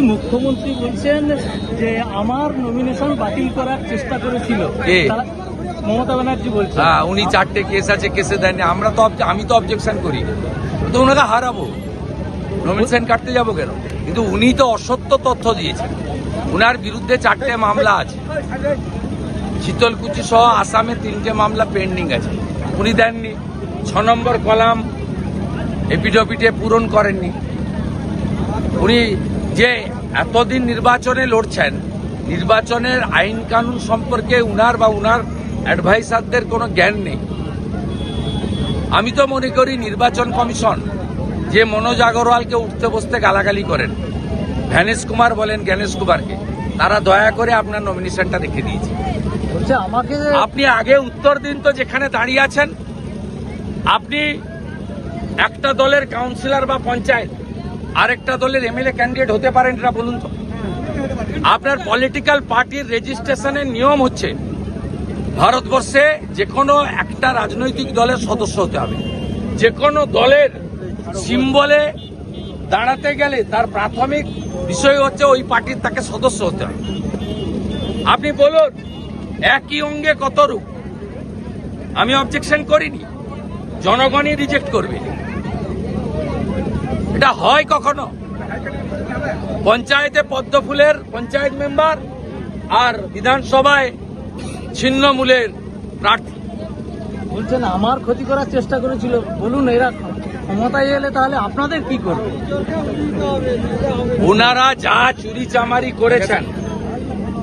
মুখ্যমন্ত্রী বলছেন যে আমার নমিনেশন বাতিল করার চেষ্টা করেছিল মমতা ব্যানার্জি বলছেন। উনি 4টে কেস আছে, কেসে দেননি। আমি তো অবজেকশন করি, তো ওনাকে হারাবো, নমিনেশন কাটতে যাবো কেন? কিন্তু উনি তো অসত্য তথ্য দিয়েছেন। উনার বিরুদ্ধে 4টে মামলা আছে, শীতলকুচি সহ আসামে 3টে মামলা পেন্ডিং আছে, উনি দেননি। 6 নম্বর কলাম এপিডভিটে পূরণ করেননি। উনি যে এতদিন নির্বাচনে লড়ছেন, নির্বাচনের আইন কানুন সম্পর্কে উনার বা উনার অ্যাডভাইসারদের কোনো জ্ঞান নেই। আমি তো মনে করি নির্বাচন কমিশন যে মনোজ আগরওয়ালকে উঠতে বসতে গালাগালি করেন, জ্ঞানেশ কুমার বলেন জ্ঞানেশ কুমারকে, তারা দয়া করে আপনার নমিনেশনটা রেখে দিয়েছে। আপনি আগে উত্তর দিন তো, যেখানে দাঁড়িয়ে আছেন আপনি একটা দলের কাউন্সিলর বা পঞ্চায়েত আরেকটা দলের এমএলএ ক্যান্ডিডেট হতে পারেন, এটা বলুন তো। আপনার পলিটিক্যাল পার্টির রেজিস্ট্রেশনের নিয়ম হচ্ছে ভারতবর্ষে যে কোনো একটা রাজনৈতিক দলের সদস্য হতে হবে। যে কোনো দলের সিম্বলে দাঁড়াতে গেলে তার প্রাথমিক বিষয় হচ্ছে ওই পার্টির তাকে সদস্য হতে হবে। আপনি বলুন একই অঙ্গে কত রূপ? আমি অবজেকশন করিনি, জনগণই রিজেক্ট করবে। এটা হয় কখনো? পঞ্চায়েতে পদ্মফুলের পঞ্চায়েত মেম্বার আর বিধানসভায় ছিন্নমূলের প্রার্থী। বলছেন আমার ক্ষতি করার চেষ্টা করেছিল। বলুন এরা ক্ষমতায় এলে তাহলে আপনাদের কি করবে? ওনারা যা চুরি চামারি করেছেন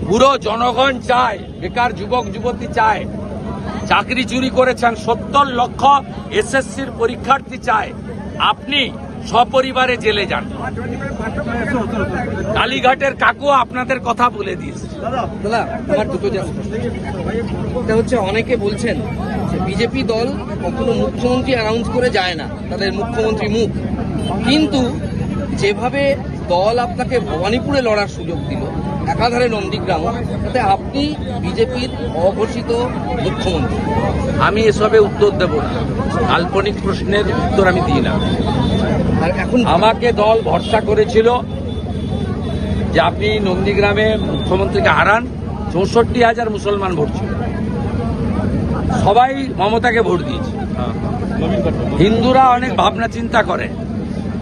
পুরো জনগণ চায়, বেকার যুবক যুবতী চায়, চাকরি চুরি করেছেন, 70 লক্ষ এসএসসির পরীক্ষার্থী চায় আপনি সপরিবারে জেলে যান। কালীঘাটের কাকু আপনাদের কথা বলে দিয়েছে। দাদা আমার দুটো এটা হচ্ছে, অনেকে বলছেন যে বিজেপি দল কখনো মুখ্যমন্ত্রী অ্যানাউন্স করে যায় না, তাদের মুখ্যমন্ত্রী মুখ। কিন্তু যেভাবে দল আপনাকে ভবানীপুরে লড়ার সুযোগ দিল, একাধারে নন্দীগ্রাম, তাতে আপনি বিজেপির অঘোষিত মুখ্যমন্ত্রী। আমি এসবে উত্তর দেব না, কাল্পনিক প্রশ্নের উত্তর আমি দিই না। আর এখন আমাকে দল ভরসা করেছিল যে আপনি নন্দীগ্রামে মুখ্যমন্ত্রীকে হারান। 64,000 মুসলমান ভোট ছিল, সবাই মমতাকে ভোট দিয়েছে। হিন্দুরা অনেক ভাবনা চিন্তা করে,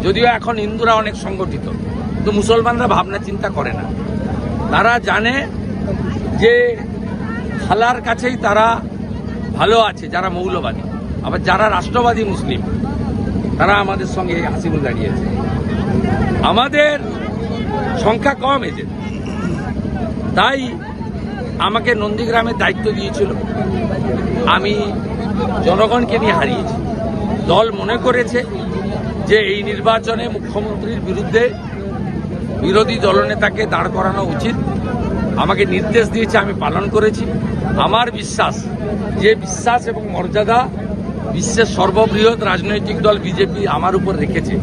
যদিও এখন হিন্দুরা অনেক সংগঠিত, কিন্তু মুসলমানরা ভাবনা চিন্তা করে না। তারা জানে যে খালার কাছেই তারা ভালো আছে, যারা মৌলবাদী। আবার যারা রাষ্ট্রবাদী মুসলিম তারা আমাদের সঙ্গে হাসিবুল দাঁড়িয়েছে। আমাদের সংখ্যা কম এদের, তাই আমাকে নন্দীগ্রামের দায়িত্ব দিয়েছিল। আমি জনগণকে নিয়ে হারিয়েছি। দল মনে করেছে যে এই নির্বাচনে মুখ্যমন্ত্রীর বিরুদ্ধে বিরোধী দলনেতাকে দাঁড় করানো উচিত। আমাকে নির্দেশ দিয়েছে, আমি পালন করেছি। আমার বিশ্বাস, যে বিশ্বাস এবং মর্যাদা বিশ্বের সর্ববৃহৎ রাজনৈতিক দল বিজেপি আমার উপর রেখেছে,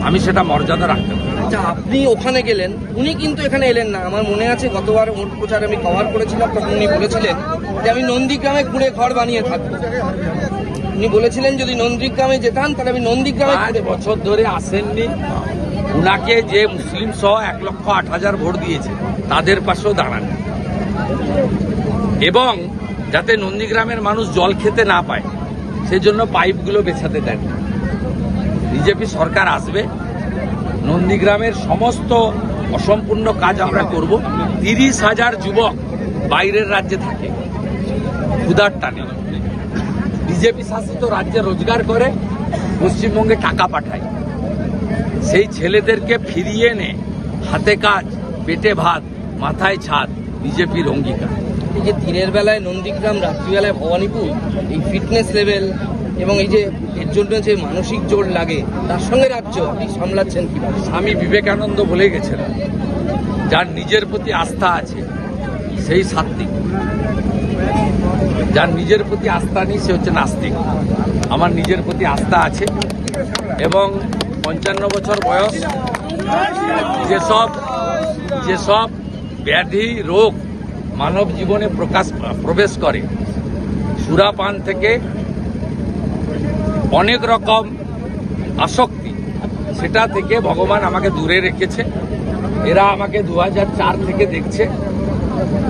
আমি সেটা মর্যাদা রাখতে পারি। আচ্ছা, আপনি ওখানে গেলেন, উনি কিন্তু এখানে এলেন না। আমার মনে আছে গতবার ওর প্রচার আমি কভার করেছিলাম, তখন উনি বলেছিলেন যে আমি নন্দীগ্রামে ঘুরে ঘর বানিয়ে থাকবো। উনি বলেছিলেন যদি নন্দীগ্রামে যেতাম তাহলে আমি নন্দীগ্রামে 5 বছর ধরে আসেননি। উনাকে যে মুসলিম সহ 1,08,000 ভোট দিয়েছে তাদের পাশেও দাঁড়ান, এবং যাতে নন্দীগ্রামের মানুষ জল খেতে না পায় সেজন্য পাইপগুলো বেছাতে দেন। বিজেপি সরকার আসবে, নন্দীগ্রামের সমস্ত অসম্পূর্ণ কাজ আমরা করব। 30,000 যুবক বাইরের রাজ্যে থাকে, ক্ষুধার টানে, বিজেপি শাসিত রাজ্যে রোজগার করে, পশ্চিমবঙ্গে টাকা পাঠায়। সেই ছেলেদেরকে ফিরিয়ে এনে হাতে কাজ, পেটে ভাত, মাথায় ছাদ বিজেপির অঙ্গীকার। এই যে দিনের বেলায় নন্দীগ্রাম, রাত্রিবেলায় ভবানীপুর, এই ফিটনেস লেভেল এবং এই যে এর জন্য যে মানসিক জোর লাগে, তার সঙ্গে রাজ্য আপনি সামলাচ্ছেন কিভাবে? স্বামী বিবেকানন্দ বলে গেছিলেন, যার নিজের প্রতি আস্থা আছে সেই সাত্বিক, যার নিজের প্রতি আস্থা নেই সে হচ্ছে নাস্তিক। আমার নিজের প্রতি আস্থা আছে, এবং 55 বছর বয়স, যেসব ব্যাধি রোগ মানব জীবনে প্রবেশ করে, সুরাপান থেকে অনেক রকম আসক্তি, সেটা থেকে ভগবান আমাকে দূরে রেখেছে। এরা আমাকে 2004 থেকে দেখছে,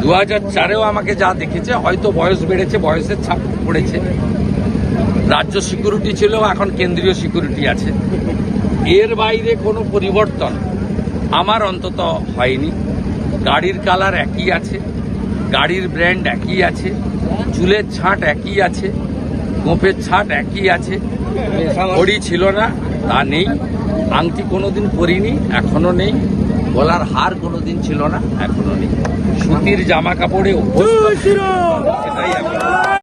2004-এও আমাকে যা দেখেছে, হয়তো বয়স বেড়েছে, বয়সের ছাপ পড়েছে। রাজ্য সিকিউরিটি ছিল, এখন কেন্দ্রীয় সিকিউরিটি আছে। এর বাইরে কোনো পরিবর্তন আমার অন্তত হয়নি। গাড়ির কালার একই আছে, গাড়ির ব্র্যান্ড একই আছে, চুলের ছাঁট একই আছে, গোঁফের ছাঁট একই আছে। ঘড়ি ছিল না তা নেই, আংটি কোনোদিন পরিনি, এখনো নেই, গলার হার কোনোদিন ছিল না, এখনো নেই। সুতির জামা কাপড়ে অভ্যস্ত, সেটাই আমি